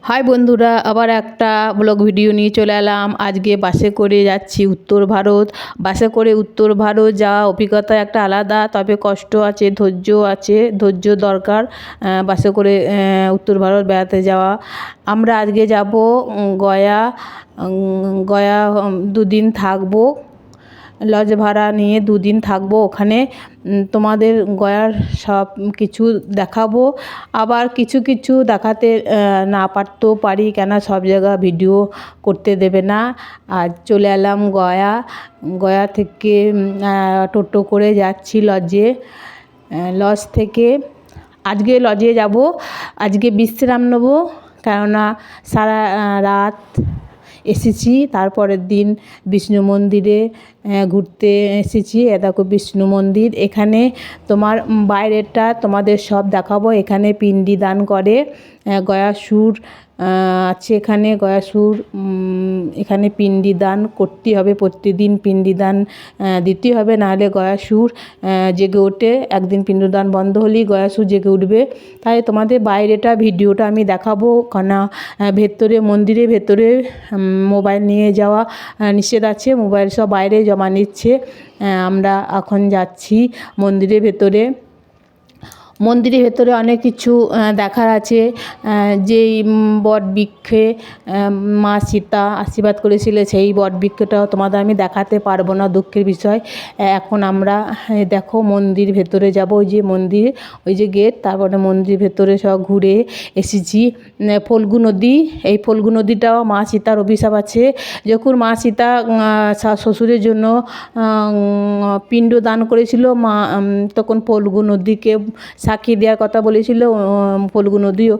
High বন্ধুরা, আবার একটা ব্লগ ভিডিও নিয়ে চলে এলাম। আজকে বাসে করে যাচ্ছি উত্তর ভারত। বাসে করে উত্তর ভারত যাওয়া অভিজ্ঞতা একটা আলাদা, তবে কষ্ট আছে, ধৈর্য দরকার বাসে করে উত্তর ভারত বেড়াতে যাওয়া। আমরা আজকে যাব গয়া। গয়া দুদিন থাকবো, লজ ভাড়া নিয়ে দুদিন থাকবো ওখানে। তোমাদের গয়ার সব কিছু দেখাবো, আবার কিছু কিছু দেখাতে না পারতেও পারি, কেন সব জায়গা ভিডিও করতে দেবে না। আর চলে এলাম গয়া। গয়া থেকে টোটো করে যাচ্ছি লজে। লজ থেকে আজকে লজে যাব, আজকে বিশ্রাম নেব, কেননা সারা রাত এসেছি। তারপরের দিন বিষ্ণু মন্দিরে ঘুরতে এসেছি। এ দেখো বিষ্ণু মন্দির। এখানে তোমার বাইরেটা তোমাদের সব দেখাবো। এখানে পিণ্ডি দান করে, গয়াসুর আছে এখানে। গয়াসুর এখানে পিণ্ডি দান করতে হবে, প্রতিদিন পিণ্ডি দান দিতে হবে, নাহলে গয়াসুর জেগে ওঠে। একদিন পিণ্ডদান বন্ধ হলেই গয়াসুর জেগে উঠবে। তাই তোমাদের বাইরেটা ভিডিওটা আমি দেখাবো, কেন ভেতরে মন্দিরে ভেতরে মোবাইল নিয়ে যাওয়া নিষেধ আছে। মোবাইল সব বাইরে জমা নিচ্ছে। আমরা এখন যাচ্ছি মন্দিরের ভেতরে। মন্দিরের ভেতরে অনেক কিছু দেখার আছে। যেই বটবৃক্ষে মা সীতা আশীর্বাদ করেছিল, সেই বটবৃক্ষটাও তোমাদের আমি দেখাতে পারবো না, দুঃখের বিষয়। এখন আমরা দেখো মন্দির ভেতরে যাব। ওই যে মন্দির, ওই যে গেট, তারপরে মন্দির ভেতরে সব ঘুরে এসেছি। ফল্গু নদী, এই ফল্গু নদীটাও মা সীতার অভিশাপ আছে। যখন মা সীতা শ্বশুরের জন্য পিণ্ড দান করেছিল, মা তখন ফল্গু নদীকে সাক্ষী দেওয়ার কথা বলেছিল। ফল্গু নদীও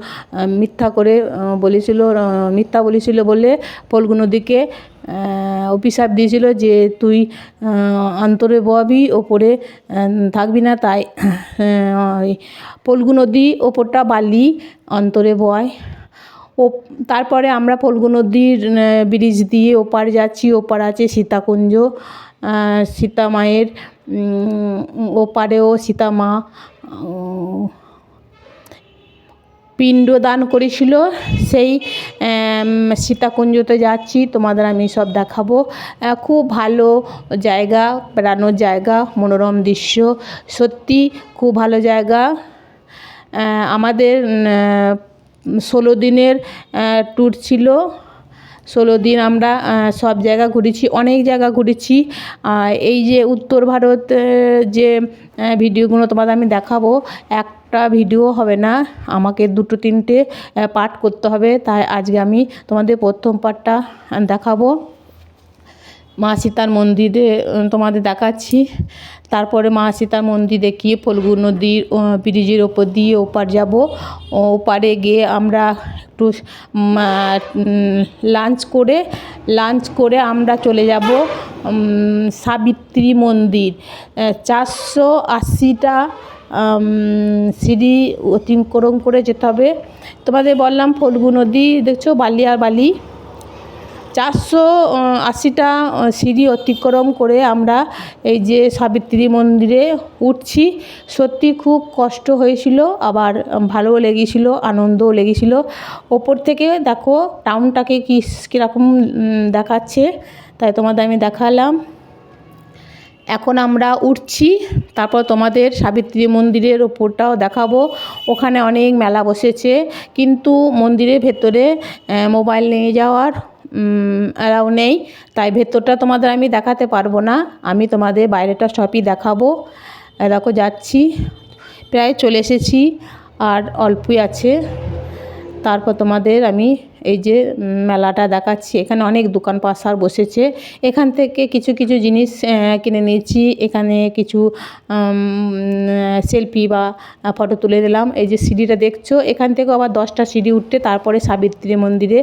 মিথ্যা বলেছিল বলে ফল্গু নদীকে অভিশাপ দিয়েছিল যে তুই অন্তরে ববি, ওপরে থাকবি না। তাই ফল্গু নদী ওপরটা বালি, অন্তরে বয়। ও তারপরে আমরা ফল্গু নদীর ব্রিজ দিয়ে ওপার যাচ্ছি। ওপার আছে সীতাকুঞ্জ, সীতা মায়ের। ওপারেও সীতা মা পিণ্ড দান করেছিল, সেই সীতাকুঞ্জতে যাচ্ছি। তোমাদের আমি সব দেখাবো। খুব ভালো জায়গা, বেড়ানোর জায়গা, মনোরম দৃশ্য, সত্যি খুব ভালো জায়গা। আমাদের 16 দিনের ট্যুর ছিল। 16 দিন আমরা সব জায়গা ঘুরেছি, অনেক জায়গা ঘুরেছি। এই যে উত্তর ভারত যে ভিডিওগুলো তোমাদের আমি দেখাবো, একটা ভিডিও হবে না, আমাকে 2-3টে পার্ট করতে হবে। তাই আজকে আমি তোমাদের প্রথম পার্টটা দেখাবো। মা সীতার মন্দিরে তোমাদের দেখাচ্ছি। তারপরে মা সীতার মন্দির দেখিয়ে ফল্গু নদীর ব্রিজের ওপর দিয়ে ওপার যাব। ওপারে গিয়ে আমরা একটু লাঞ্চ করে আমরা চলে যাব সাবিত্রী মন্দির। 480টা সিঁড়ি অতিক্রম করে যেতে হবে। তোমাদের বললাম ফল্গু নদী দেখছো, বালি আর বালি। 480টা সিঁড়ি অতিক্রম করে আমরা এই যে সাবিত্রী মন্দিরে উঠছি। সত্যি খুব কষ্ট হয়েছিল, আবার ভালোও লেগেছিল, আনন্দও লেগেছিল। ওপর থেকে দেখো টাউনটাকে কীরকম দেখাচ্ছে, তাই তোমাদের আমি দেখালাম। এখন আমরা উঠছি, তারপর তোমাদের সাবিত্রী মন্দিরের ওপরটাও দেখাবো। ওখানে অনেক মেলা বসেছে, কিন্তু মন্দিরের ভেতরে মোবাইল নিয়ে যাওয়ার অ্যালাউ নেই, তাই ভেতরটা তোমাদের আমি দেখাতে পারবো না। আমি তোমাদের বাইরেটা সবই দেখাবো। দেখো যাচ্ছি, প্রায় চলে এসেছি, আর অল্পই আছে। তারপর তোমাদের আমি এই যে মেলাটা দেখাচ্ছি। এখানে অনেক দোকান পাশার বসেছে, এখান থেকে কিছু কিছু জিনিস কিনে নিয়েছি। এখানে কিছু সেলফি বা ফটো তুলে দিলাম। এই যে সিঁড়িটা দেখছো, এখান থেকে আবার 10টা সিঁড়ি উঠতে তারপরে সাবিত্রী মন্দিরে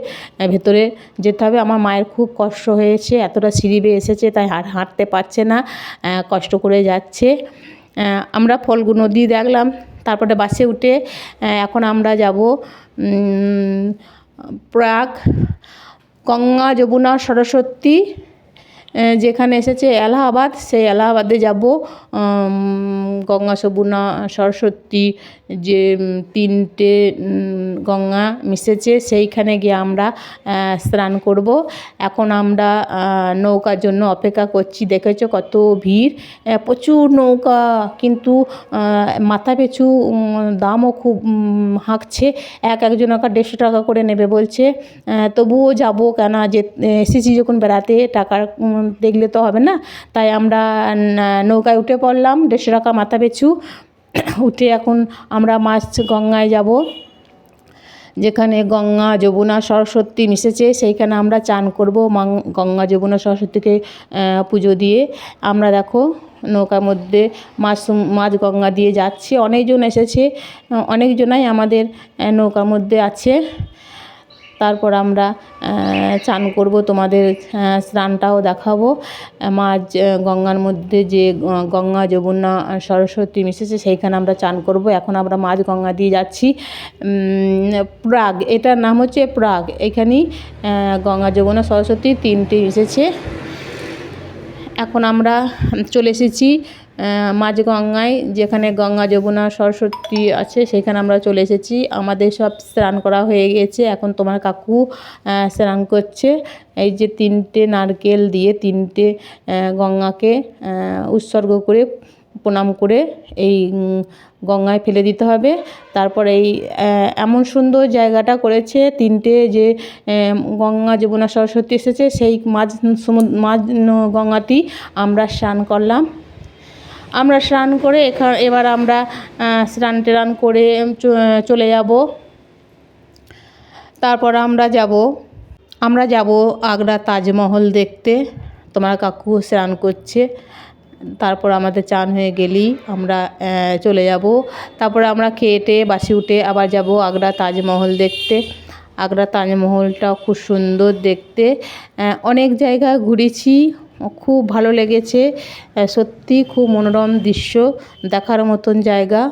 ভেতরে যেতে হবে। আমার মায়ের খুব কষ্ট হয়েছে, এতটা সিঁড়ি বেয়ে এসেছে, তাই হাঁটতে পারছে না, কষ্ট করে যাচ্ছে। আমরা ফল্গু নদী দেখলাম, তারপরে বাসে উঠে এখন আমরা যাব প্রয়াগ। গঙ্গা যমুনা সরস্বতী যেখানে এসেছে এলাহাবাদ, সেই এলাহাবাদে যাব। গঙ্গা যমুনা সরস্বতী যে তিনটে গঙ্গা মিশেছে সেইখানে গিয়ে আমরা স্নান করব। এখন আমরা নৌকার জন্য অপেক্ষা করছি। দেখেছো কত ভিড়, প্রচুর নৌকা, কিন্তু মাথা পিছু দামও খুব হাঁকছে। একজনের 150 টাকা করে নেবে বলছে। তবুও যাব, কেন যে এসেছি যখন বেড়াতে, টাকার দেখলে তো হবে না। তাই আমরা নৌকায় উঠে পড়লাম, 150 টাকা মাথা পিছু। উঠে এখন আমরা গঙ্গায় যাব, যেখানে গঙ্গা যমুনা সরস্বতী মিশেছে সেইখানে আমরা চান করব। গঙ্গা যমুনা সরস্বতীকে পুজো দিয়ে আমরা দেখো নৌকার মধ্যে মাঝ গঙ্গা দিয়ে যাচ্ছি। অনেকজন এসেছে, অনেকজনাই আমাদের নৌকার মধ্যে আছে। তারপর আমরা চান করব, তোমাদের স্নানটাও দেখাবো। গঙ্গার মধ্যে যে গঙ্গা যমুনা সরস্বতী মিশেছে সেইখানে আমরা চান করব। এখন আমরা মাঝ গঙ্গা দিয়ে যাচ্ছি। প্রাগ, এটার নাম হচ্ছে প্রাগ। এখানেই গঙ্গা যমুনা সরস্বতী তিনটে মিশেছে। এখন আমরা চলে এসেছি মাঝ গঙ্গায়, যেখানে গঙ্গা যমুনা সরস্বতী আছে সেখানে আমরা চলে এসেছি। আমাদের সব স্নান করা হয়ে গেছে। এখন তোমার কাকু স্নান করছে। এই যে 3টে নারকেল দিয়ে 3টে গঙ্গাকে উৎসর্গ করে প্রণাম করে এই গঙ্গায় ফেলে দিতে হবে। তারপর এই এমন সুন্দর জায়গাটা করেছে, 3টে যে গঙ্গা যমুনা সরস্বতী এসেছে সেই মাঝ গঙ্গাতেই আমরা স্নান করলাম। আমরা স্নান করে এবার আমরা স্নান টেরান করে চলে যাব। তারপর আমরা যাব আগ্রা তাজমহল দেখতে। তোমার কাকু স্নান করছে। তারপর আমাদের চান হয়ে গেলেই আমরা চলে যাব। তারপরে আমরা খেয়ে বাসে উঠে আবার যাব আগ্রা তাজমহল দেখতে। আগ্রা তাজমহলটা খুব সুন্দর দেখতে। অনেক জায়গায় ঘুরেছি, খুব ভালো লেগেছে। সত্যি খুব মনোরম দৃশ্য, দেখার মতন জায়গা।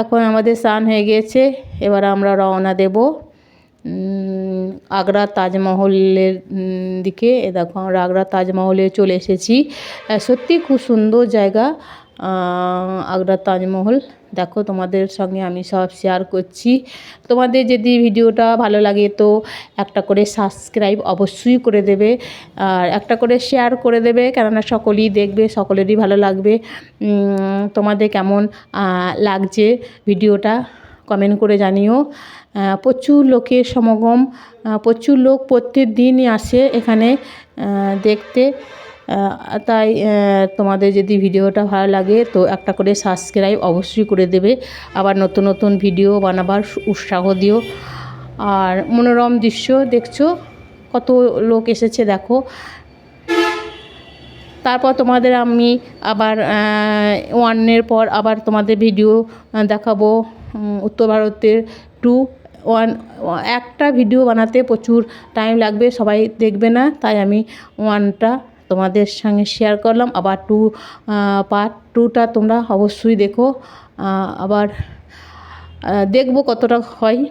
এখন আমাদের স্নান হয়ে গিয়েছে, এবার আমরা রওনা দেব আগ্রা তাজমহলের দিকে। দেখো আমরা আগ্রা তাজমহলে চলে এসেছি। সত্যি খুব সুন্দর জায়গা আগ্রা তাজমহল। দেখো তোমাদের সঙ্গে আমি সব শেয়ার করছি। তোমাদের যদি ভিডিওটা ভালো লাগে তো একটা করে সাবস্ক্রাইব অবশ্যই করে দেবে, আর একটা করে শেয়ার করে দেবে, কেননা সকলেই দেখবে, সকলেরই ভালো লাগবে। তোমাদের কেমন লাগছে ভিডিওটা কমেন্ট করে জানিও। প্রচুর লোকের সমাগম, প্রচুর লোক প্রত্যেক দিনই আসে এখানে দেখতে। তাই তোমাদের যদি ভিডিওটা ভালো লাগে তো একটা করে সাবস্ক্রাইব অবশ্যই করে দেবে। আবার নতুন নতুন ভিডিও বানাবার উৎসাহ দিও। আর মনোরম দৃশ্য দেখছো, কত লোক এসেছে দেখো। তারপর তোমাদের আমি আবার ওয়ানের পর আবার তোমাদের ভিডিও দেখাবো। উত্তর ভারতের 2 একটা ভিডিও বানাতে প্রচুর টাইম লাগবে, সবাই দেখবে না, তাই আমি 1টা তোমাদের সঙ্গে শেয়ার করলাম। আবার পার্ট 2টা তোমরা অবশ্যই দেখো। আবার দেখবো কতটা হয়।